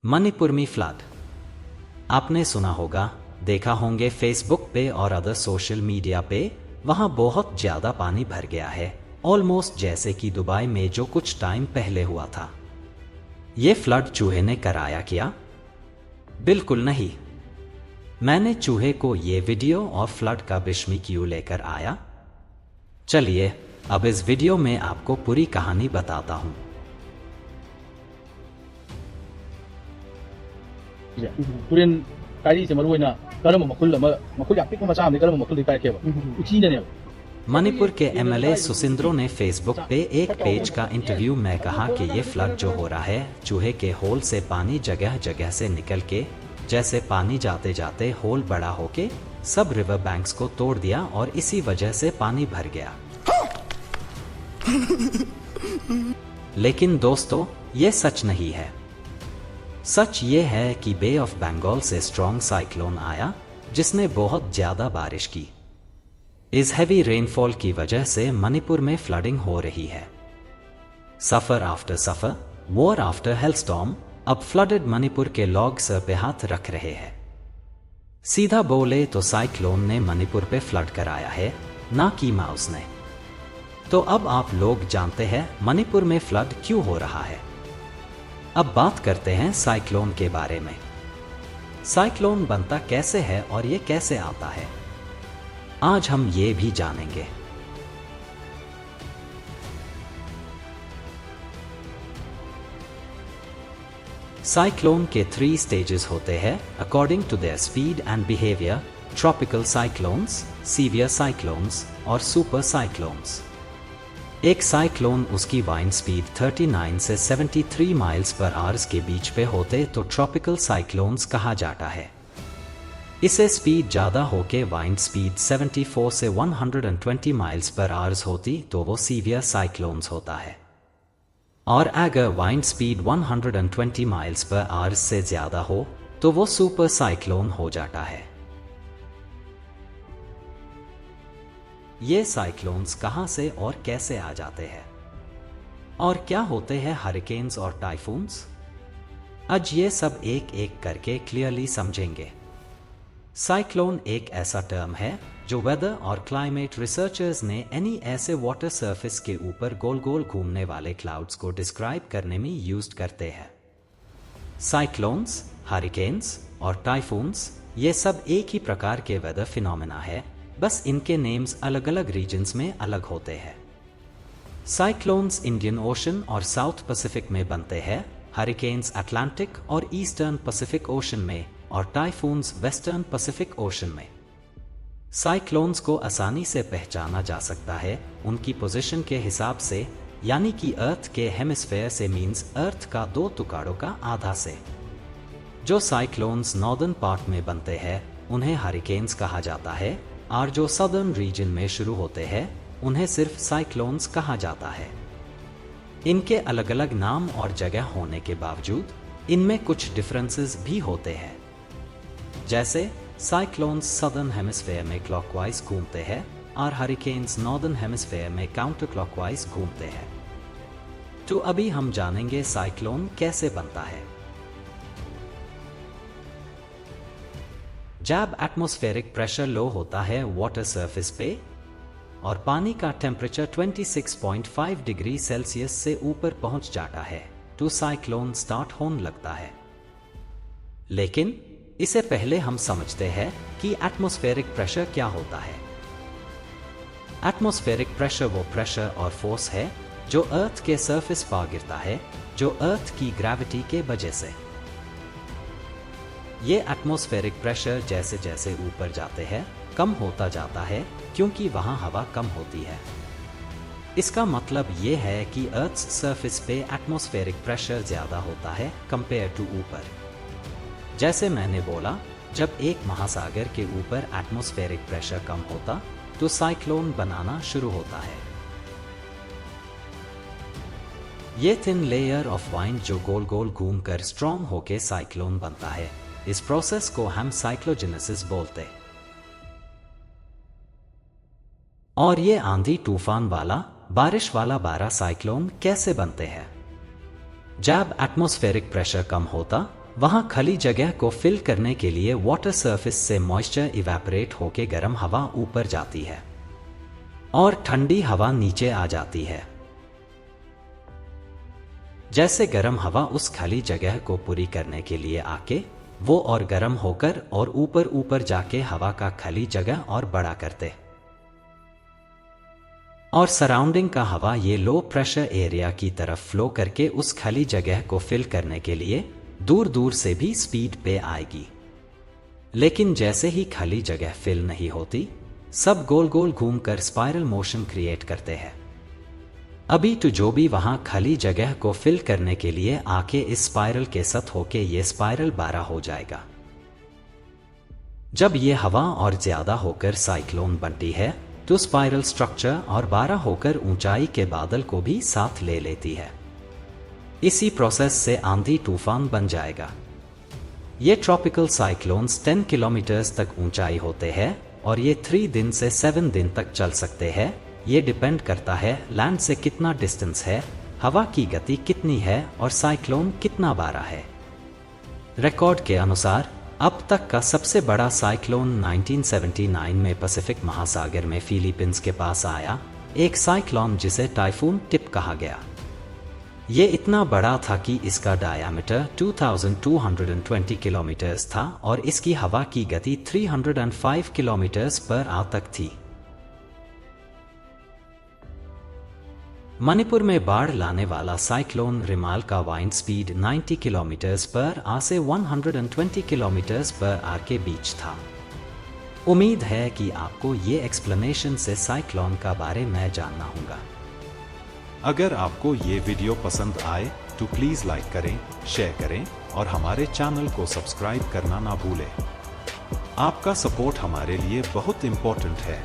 मणिपुर में फ्लड। आपने सुना होगा, देखा होंगे फेसबुक पे और अदर सोशल मीडिया पे, वहां बहुत ज्यादा पानी भर गया है, ऑलमोस्ट जैसे कि दुबई में जो कुछ टाइम पहले हुआ था। ये फ्लड चूहे ने कराया क्या? बिल्कुल नहीं। मैंने चूहे को ये वीडियो और फ्लड का विस्मय क्यों लेकर आया? चलिए अब इस वीडियो में आपको पूरी कहानी बताता हूं। तुरेन कायरी से मरुना करम मकुल मकुल यापिक मचा में करम मकुल दिखाए केव उची ने मणिपुर के एमएलए सुसिंद्रो ने फेसबुक पे एक पेज का इंटरव्यू में कहा कि ये फ्लड जो हो रहा है, चूहे के होल से पानी जगह जगह से निकल के, जैसे पानी जाते जाते होल बड़ा होके सब रिवर बैंक्स को तोड़ दिया और इसी वजह से पानी भर गया। लेकिन दोस्तों, ये सच नहीं है। सच ये है कि बे ऑफ बंगाल से स्ट्रॉन्ग साइक्लोन आया, जिसने बहुत ज्यादा बारिश की। इस हैवी रेनफॉल की वजह से मणिपुर में फ्लडिंग हो रही है। सफर आफ्टर सफर, वॉर आफ्टर हेलस्टॉर्म, अब फ्लडेड मणिपुर के लोग सर पे हाथ रख रहे हैं। सीधा बोले तो साइक्लोन ने मणिपुर पे फ्लड कराया है, ना कि माउस ने। तो अब आप लोग जानते हैं मणिपुर में फ्लड क्यों हो रहा है। अब बात करते हैं साइक्लोन के बारे में। साइक्लोन बनता कैसे है और ये कैसे आता है, आज हम ये भी जानेंगे। साइक्लोन के 3 स्टेजेस होते हैं according to their speed and behaviour: tropical cyclones, severe cyclones और सुपर साइक्लोन्स। एक साइक्लोन उसकी वाइंड स्पीड 39 से 73 माइल्स पर आवर्स के बीच पे होते तो ट्रॉपिकल साइक्लोन्स कहा जाता है। इसे स्पीड ज्यादा होके वाइंड स्पीड 74 से 120 माइल्स पर आवर्स होती तो वो सीवियर साइक्लोन्स होता है। और अगर wind speed 120 miles per hours से ज्यादा हो तो वो सुपर साइक्लोन हो जाता है। ये साइक्लोन्स कहां से और कैसे आ जाते हैं और क्या होते हैं हरिकेन्स और टाइफून्स, आज ये सब एक एक करके क्लियरली समझेंगे। साइक्लोन एक ऐसा टर्म है जो वेदर और क्लाइमेट रिसर्चर्स ने एनी ऐसे वाटर सरफेस के ऊपर गोल गोल घूमने वाले क्लाउड्स को डिस्क्राइब करने में यूज करते हैं। साइक्लोन्स, हरिकेन्स और टाइफून्स ये सब एक ही प्रकार के वेदर फिनोमेना है, बस इनके नेम्स अलग अलग रीजन्स में अलग होते हैं। साइक्लोन्स इंडियन ओशन और साउथ पैसिफिक में बनते हैं, हरिकेन्स अटलांटिक और ईस्टर्न पैसिफिक ओशन में और टाइफून्स वेस्टर्न पैसिफिक ओशन में। साइक्लोन्स को आसानी से पहचाना जा सकता है उनकी पोजीशन के हिसाब से, यानी कि अर्थ के हेमिस्फेयर से मीन्स अर्थ का 2 टुकड़ों का आधा से। जो साइक्लोन्स नॉर्दर्न पार्ट में बनते हैं उन्हें हरिकेन्स कहा जाता है, और जो सदर्न रीजन में शुरू होते हैं उन्हें सिर्फ साइक्लोन्स कहा जाता है। इनके अलग अलग नाम और जगह होने के बावजूद इनमें कुछ डिफरेंसेस भी होते हैं। जैसे साइक्लोन्स सदर्न हेमिस्फेयर में क्लॉकवाइज घूमते हैं और हरिकेन्स नॉर्दर्न हेमिस्फेयर में काउंटर क्लॉकवाइज घूमते हैं। तो अभी हम जानेंगे साइक्लोन कैसे बनता है। जब एटमॉस्फेरिक प्रेशर लो होता है वाटर सरफेस पे और पानी का टेम्परेचर 26.5 डिग्री सेल्सियस से ऊपर पहुंच जाता है तो साइक्लोन स्टार्ट होने लगता है। लेकिन इससे पहले हम समझते हैं कि एटमॉस्फेरिक प्रेशर क्या होता है। एटमॉस्फेरिक प्रेशर वो प्रेशर और फोर्स है जो अर्थ के सरफेस पर गिरता है, जो अर्थ की ग्रेविटी के वजह से। ये एटमॉस्फेरिक प्रेशर जैसे जैसे ऊपर जाते हैं कम होता जाता है, क्योंकि वहां हवा कम होती है। इसका मतलब ये है कि अर्थ सरफेस पे एटमॉस्फेरिक प्रेशर ज्यादा होता है कंपेयर टू ऊपर। जैसे मैंने बोला, जब एक महासागर के ऊपर एटमॉस्फेरिक प्रेशर कम होता तो साइक्लोन बनाना शुरू होता है। ये थिन लेयर ऑफ वाइंड जो गोल गोल घूमकर स्ट्रॉन्ग होके साइक्लोन बनता है, इस प्रोसेस को हम साइक्लोजेनेसिस बोलते हैं। और ये आंधी तूफान वाला बारिश वाला बारह साइक्लोन कैसे बनते हैं? जब एटमॉस्फेरिक प्रेशर कम होता वहां खाली जगह को फिल करने के लिए वाटर सरफेस से मॉइस्चर इवेपोरेट होके गर्म हवा ऊपर जाती है और ठंडी हवा नीचे आ जाती है। जैसे गर्म हवा उस खाली जगह को पूरी करने के लिए आके वो और गर्म होकर और ऊपर ऊपर जाके हवा का खाली जगह और बड़ा करते और सराउंडिंग का हवा ये लो प्रेशर एरिया की तरफ फ्लो करके उस खाली जगह को फिल करने के लिए दूर दूर से भी स्पीड पे आएगी। लेकिन जैसे ही खाली जगह फिल नहीं होती, सब गोल गोल घूमकर स्पाइरल मोशन क्रिएट करते हैं। अभी तो जो भी वहां खाली जगह को फिल करने के लिए आके इस स्पाइरल के साथ होके ये स्पाइरल बड़ा हो जाएगा। जब ये हवा और ज्यादा होकर साइक्लोन बनती है तो स्पाइरल स्ट्रक्चर और बड़ा होकर ऊंचाई के बादल को भी साथ ले लेती है। इसी प्रोसेस से आंधी तूफान बन जाएगा। ये ट्रॉपिकल साइक्लोन्स 10 किलोमीटर्स तक ऊंचाई होते हैं और ये 3 दिन से 7 दिन तक चल सकते हैं। ये डिपेंड करता है लैंड से कितना डिस्टेंस है, हवा की गति कितनी है और साइक्लोन कितना बड़ा है। रिकॉर्ड के अनुसार अब तक का सबसे बड़ा साइक्लोन 1979 में पैसिफिक महासागर में फिलीपींस के पास आया, एक साइक्लोन जिसे टाइफून टिप कहा गया। ये इतना बड़ा था कि इसका डायामीटर 2220 किलोमीटर्स था और इसकी हवा की गति 305 किलोमीटर्स पर आवर तक थी। मणिपुर में बाढ़ लाने वाला साइक्लोन रिमाल का wind speed 90 kilometres per hour से 120 किलोमीटर्स पर आवर के बीच था। उम्मीद है कि आपको ये एक्सप्लेनेशन से साइक्लोन का बारे में जानना होगा। अगर आपको ये वीडियो पसंद आए तो प्लीज लाइक करें, शेयर करें और हमारे चैनल को सब्सक्राइब करना ना भूलें। आपका सपोर्ट हमारे लिए बहुत इम्पोर्टेंट है।